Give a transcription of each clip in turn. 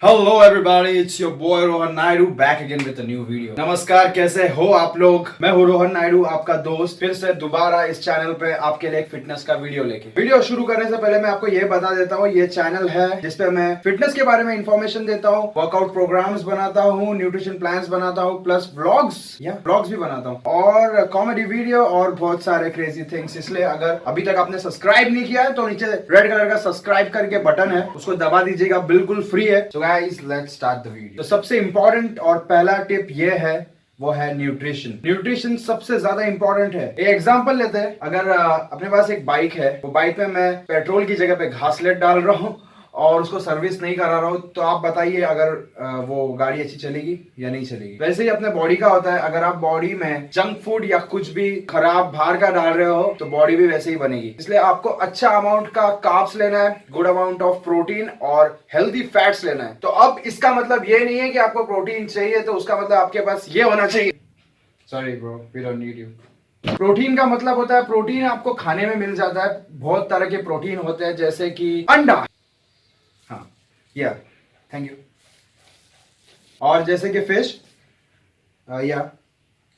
Hello everybody, it's your boy Rohan Naidu back again with a new video. नमस्कार, कैसे हो आप लोग? मैं हूँ रोहन नायडू, आपका दोस्त, फिर से दोबारा इस चैनल पे आपके लिए एक फिटनेस का वीडियो लेके। वीडियो शुरू करने से पहले मैं आपको ये बता देता हूँ, ये चैनल है जिसपे मैं फिटनेस के बारे में इंफॉर्मेशन देता हूँ, वर्कआउट प्रोग्राम्स बनाता हूँ, न्यूट्रिशन प्लान्स बनाता हूँ, प्लस व्लॉग्स भी बनाता हूँ और कॉमेडी वीडियो और बहुत सारे क्रेजी थिंग्स। इसलिए अगर अभी तक आपने सब्सक्राइब नहीं किया है तो नीचे रेड कलर का सब्सक्राइब करके बटन है, उसको दबा दीजिएगा, बिल्कुल फ्री है। So guys, let's start the video. तो सबसे इंपॉर्टेंट और पहला टिप ये है, वो है न्यूट्रिशन। न्यूट्रिशन सबसे ज्यादा इंपॉर्टेंट है। एक एग्जांपल लेते हैं, अगर अपने पास एक बाइक है, वो बाइक में मैं पेट्रोल की जगह पे घासलेट डाल रहा हूँ और उसको सर्विस नहीं करा रहा हूँ, तो आप बताइए अगर वो गाड़ी अच्छी चलेगी या नहीं चलेगी। वैसे ही अपने बॉडी का होता है, अगर आप बॉडी में जंक फूड या कुछ भी खराब बाहर का डाल रहे हो तो बॉडी भी वैसे ही बनेगी। इसलिए आपको अच्छा अमाउंट का कार्ब्स लेना है, गुड अमाउंट ऑफ प्रोटीन और हेल्दी फैट्स लेना है। तो अब इसका मतलब ये नहीं है कि आपको प्रोटीन चाहिए तो उसका मतलब आपके पास ये होना चाहिए। Sorry bro, we don't need you. Protein का मतलब होता है, प्रोटीन आपको खाने में मिल जाता है। बहुत तरह के प्रोटीन होते हैं, जैसे कि अंडा, हाँ या थैंक यू, और जैसे कि फिश या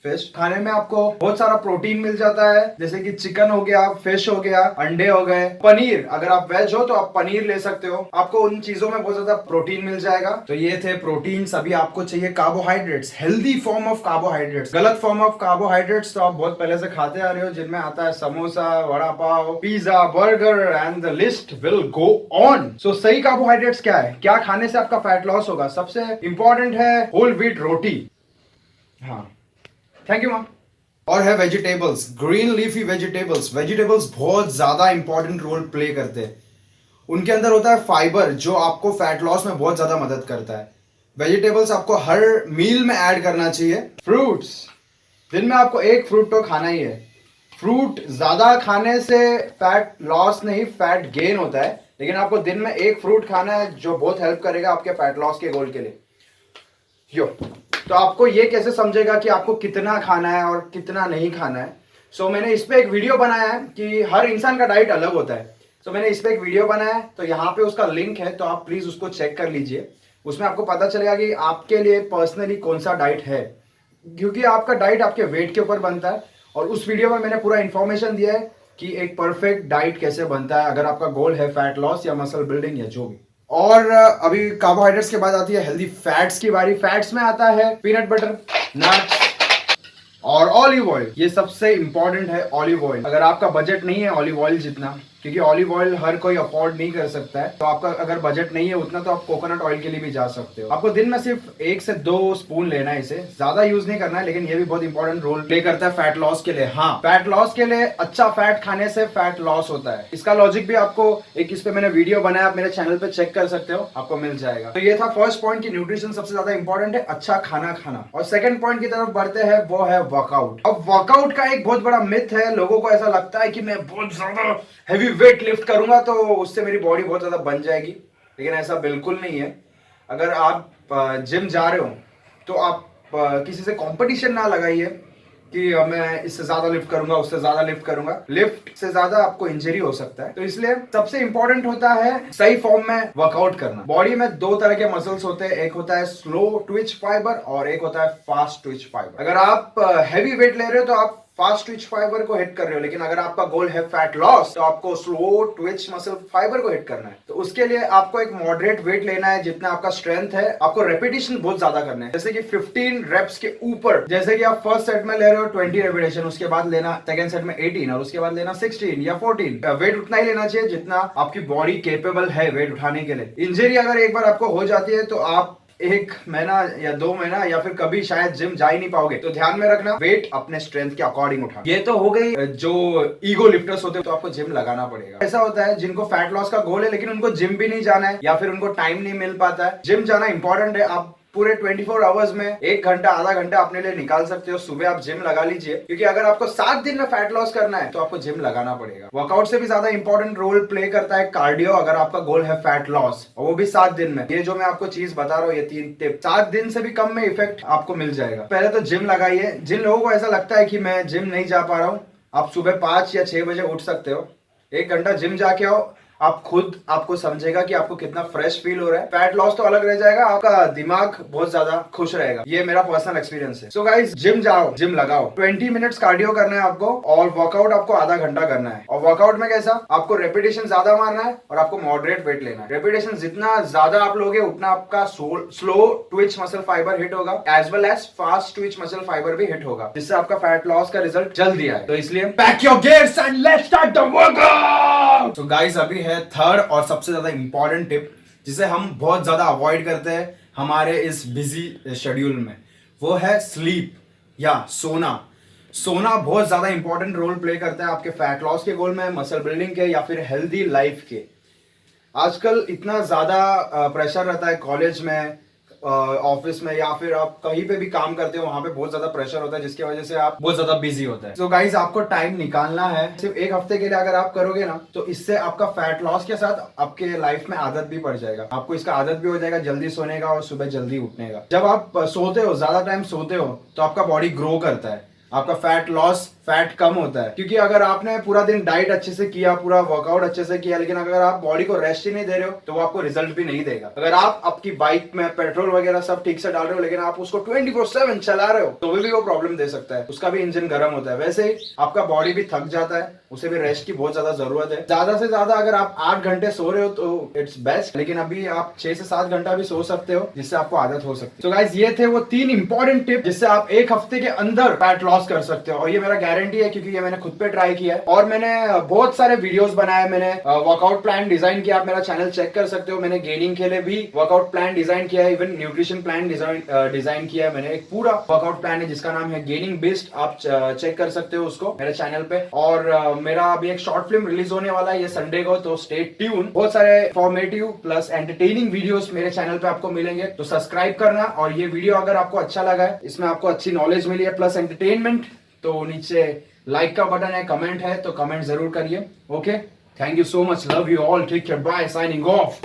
फिश खाने में आपको बहुत सारा प्रोटीन मिल जाता है, जैसे कि चिकन हो गया, फिश हो गया, अंडे हो गए, पनीर। अगर आप वेज हो तो आप पनीर ले सकते हो, आपको उन चीजों में बहुत ज्यादा प्रोटीन मिल जाएगा। तो ये थे प्रोटीन। अभी आपको चाहिए carbohydrates, healthy form of carbohydrates. गलत फॉर्म ऑफ कार्बोहाइड्रेट्स तो आप बहुत पहले से खाते आ रहे हो, जिनमें आता है samosa, vada pav, pizza, burger and the list will go on. So सही कार्बोहाइड्रेट्स क्या है, क्या खाने से आपका फैट लॉस होगा? सबसे इंपॉर्टेंट है होल व्हीट रोटी। हाँ थैंक यू मैम। और है vegetables, green leafy vegetables. Vegetables बहुत ज्यादा इंपॉर्टेंट रोल प्ले करते हैं। उनके अंदर होता है फाइबर, जो आपको फैट लॉस में बहुत ज्यादा मदद करता है। वेजिटेबल्स आपको हर मील में ऐड करना चाहिए। फ्रूट्स, दिन में आपको एक फ्रूट तो खाना ही है। फ्रूट ज्यादा खाने से फैट लॉस नहीं, फैट गेन होता है, लेकिन आपको दिन में एक फ्रूट खाना है, जो बहुत हेल्प करेगा आपके फैट लॉस के गोल के लिए। यो तो आपको ये कैसे समझेगा कि आपको कितना खाना है और कितना नहीं खाना है? सो मैंने इस पे एक वीडियो बनाया है कि हर इंसान का डाइट अलग होता है। सो मैंने इस पे एक वीडियो बनाया है, तो यहाँ पे उसका लिंक है, तो आप प्लीज उसको चेक कर लीजिए। उसमें आपको पता चलेगा कि आपके लिए पर्सनली कौन सा डाइट है, क्योंकि आपका डाइट आपके वेट के ऊपर बनता है। और उस वीडियो में मैंने पूरा इंफॉर्मेशन दिया है कि एक परफेक्ट डाइट कैसे बनता है, अगर आपका गोल है फैट लॉस या मसल बिल्डिंग या जो भी। और अभी कार्बोहाइड्रेट्स के बाद आती है हेल्दी फैट्स की बारी। फैट्स में आता है पीनट बटर, नट्स और ऑलिव ऑयल। ये सबसे इंपॉर्टेंट है, ऑलिव ऑयल। अगर आपका बजट नहीं है ऑलिव ऑयल जितना, क्योंकि ऑलिव ऑयल हर कोई अफोर्ड नहीं कर सकता है, तो आपका अगर बजट नहीं है उतना तो आप कोकोनट ऑयल के लिए भी जा सकते हो। आपको दिन में सिर्फ 1 से 2 स्पून लेना है, इसे ज्यादा यूज नहीं करना है, लेकिन ये भी बहुत इंपॉर्टेंट रोल प्ले करता है फैट लॉस के लिए। हाँ, फैट लॉस के लिए अच्छा फैट खाने से फैट लॉस होता है। इसका लॉजिक भी आपको एक इस पे मैंने वीडियो बनाया, आप मेरे चैनल पे चेक कर सकते हो, आपको मिल जाएगा। तो ये था फर्स्ट पॉइंट की न्यूट्रिशन सबसे ज्यादा इंपॉर्टेंट है, अच्छा खाना खाना। और सेकंड पॉइंट की तरफ बढ़ते हैं, वो है वर्कआउट। अब वर्कआउट का एक बहुत बड़ा मिथ है, लोगों को ऐसा लगता है कि मैं बहुत ज्यादा हैवी वेट लिफ्ट करूंगा तो उससे मेरी बॉडी बहुत ज्यादा बन जाएगी, लेकिन ऐसा बिल्कुल नहीं है। अगर आप जिम जा रहे हो तो आप किसी से कंपटीशन ना लगाइए कि मैं इससे ज्यादा लिफ्ट करूंगा, उससे ज्यादा लिफ्ट करूंगा। लिफ्ट से ज्यादा आपको इंजरी हो सकता है। तो इसलिए सबसे इंपॉर्टेंट होता है सही फॉर्म में वर्कआउट करना। बॉडी में 2 तरह के मसल्स होते हैं, एक होता है स्लो ट्विच फाइबर और एक होता है फास्ट ट्विच फाइबर। अगर आप हैवी वेट ले रहे हो तो आप फास्ट ट्विच फाइबर को हिट कर रहे हो, लेकिन अगर आपका गोल है फैट लॉस तो आपको स्लो ट्विच मसल फाइबर को हिट करना है। तो उसके लिए आपको एक मॉडरेट वेट लेना है, जितना आपका स्ट्रेंथ है। आपको रेपिटेशन बहुत ज्यादा करना है, जैसे कि 15 रेप्स के ऊपर। जैसे कि आप फर्स्ट सेट में ले रहे हो 20 रेपिटेशन, उसके बाद लेना सेकंड सेट में 18 और उसके बाद लेना 16 या 14। वेट उतना ही लेना चाहिए जितना आपकी बॉडी केपेबल है वेट उठाने के लिए। इंजरी अगर एक बार आपको हो जाती है तो आप 1 महीना या 2 महीना या फिर कभी शायद जिम जा ही नहीं पाओगे। तो ध्यान में रखना, वेट अपने स्ट्रेंथ के अकॉर्डिंग उठाना। ये तो हो गई जो ईगो लिफ्टर्स होते हैं, तो आपको जिम लगाना पड़ेगा। ऐसा होता है जिनको फैट लॉस का गोल है लेकिन उनको जिम भी नहीं जाना है, या फिर उनको टाइम नहीं मिल पाता है। जिम जाना इंपॉर्टेंट है। आप पूरे 24 आवर्स में 1 घंटा आधा घंटा अपने लिए निकाल सकते हो। सुबह आप जिम लगा लीजिए, क्योंकि अगर आपको 7 दिन में फैट लॉस करना है तो आपको जिम लगाना पड़ेगा। वर्कआउट से भी ज्यादा इंपॉर्टेंट रोल प्ले करता है कार्डियो, अगर आपका गोल है फैट लॉस, और वो भी 7 दिन में। ये जो मैं आपको चीज बता रहा हूँ, ये 3 टिप 7 दिन से भी कम में इफेक्ट आपको मिल जाएगा। पहले तो जिम लगाइए। जिन लोगों को ऐसा लगता है कि मैं जिम नहीं जा पा रहा हूँ, आप सुबह 5 या 6 बजे उठ सकते हो, 1 घंटा जिम जाके आओ, आप खुद आपको समझेगा कि आपको कितना फ्रेश फील हो रहा है। फैट लॉस तो अलग रह जाएगा, आपका दिमाग बहुत ज्यादा खुश रहेगा। ये मेरा पर्सनल एक्सपीरियंस है। सो गाइस, जिम जाओ, जिम लगाओ, 20 मिनट्स कार्डियो करना है आपको और वर्कआउट आपको आधा घंटा करना है। और वर्कआउट में कैसा, आपको रेपिटेशन ज्यादा मारना है और आपको मॉडरेट वेट लेना है। रेपिटेशन जितना ज्यादा आप लोगे उतना आपका slow twitch muscle fibre hit होगा, as well as fast twitch muscle fibre भी हिट होगा, जिससे आपका फैट लॉस का रिजल्ट जल्दी आए। तो इसलिए pack your gears and let's start the workout. तो गाइस, अभी है थर्ड और सबसे ज्यादा इंपॉर्टेंट टिप, जिसे हम बहुत ज्यादा अवॉइड करते हैं हमारे इस बिजी शेड्यूल में। वो है स्लीप या सोना। सोना बहुत ज्यादा इंपॉर्टेंट रोल प्ले करता है आपके फैट लॉस के गोल में, मसल बिल्डिंग के या फिर हेल्दी लाइफ के। आजकल इतना ज्यादा प्रेशर रहता है कॉलेज में, ऑफिस में, या फिर आप कहीं पे भी काम करते हो वहां पे बहुत ज्यादा प्रेशर होता है, जिसकी वजह से आप बहुत ज्यादा बिजी होता है। तो गाइस, आपको टाइम निकालना है। सिर्फ एक हफ्ते के लिए अगर आप करोगे ना, तो इससे आपका फैट लॉस के साथ आपके लाइफ में आदत भी पड़ जाएगा। आपको इसका आदत भी हो जाएगा जल्दी सोने का और सुबह जल्दी उठने का। जब आप सोते हो, ज्यादा टाइम सोते हो, तो आपका बॉडी ग्रो करता है, आपका फैट लॉस, फैट कम होता है। क्योंकि अगर आपने पूरा दिन डाइट अच्छे से किया, पूरा वर्कआउट अच्छे से किया, लेकिन अगर आप बॉडी को रेस्ट ही नहीं दे रहे हो, तो वो आपको रिजल्ट भी नहीं देगा। अगर आप आपकी बाइक में पेट्रोल वगैरह सब ठीक से डाल रहे हो, लेकिन आप उसको 24/7 चला रहे हो, तो भी वो प्रॉब्लम दे सकता है। उसका भी इंजन गर्म होता है। वैसे ही आपका बॉडी भी थक जाता है, उसे भी रेस्ट की बहुत ज्यादा जरूरत है। ज्यादा से ज्यादा अगर आप 8 घंटे सो रहे हो तो इट्स बेस्ट, लेकिन अभी आप 6 से 7 घंटा भी सो सकते हो, जिससे आपको आदत हो सकती है। तो गाइस, ये थे वो 3 इंपॉर्टेंट टिप जिससे आप एक हफ्ते के अंदर फैट लॉस कर सकते हो। और ये मेरा गारंटी है, क्योंकि ये मैंने खुद पे ट्राई किया है और मैंने बहुत सारे वीडियोस बनाए। मैंने वर्कआउट प्लान डिजाइन किया, आप मेरा चैनल चेक कर सकते हो। मैंने गेनिंग के लिए भी वर्कआउट प्लान डिजाइन किया है, इवन न्यूट्रिशन प्लान डिजाइन किया है मैंने। एक पूरा वर्कआउट प्लान है जिसका नाम है गेनिंग बेस्ड, आप चेक कर सकते हो उसको मेरे चैनल पे। और मेरा अभी एक शॉर्ट फिल्म रिलीज होने वाला है ये संडे को, तो स्टे ट्यून। बहुत सारे इंफॉर्मेटिव प्लस एंटरटेनिंग वीडियोस मेरे चैनल पे आपको मिलेंगे, तो सब्सक्राइब करना। और ये वीडियो अगर आपको अच्छा लगा है, इसमें आपको अच्छी नॉलेज मिली है प्लस एंटरटेनमेंट, तो नीचे लाइक का बटन है, कमेंट है, तो कमेंट जरूर करिए। Okay, thank you so much, love you all, take care, bye, signing of.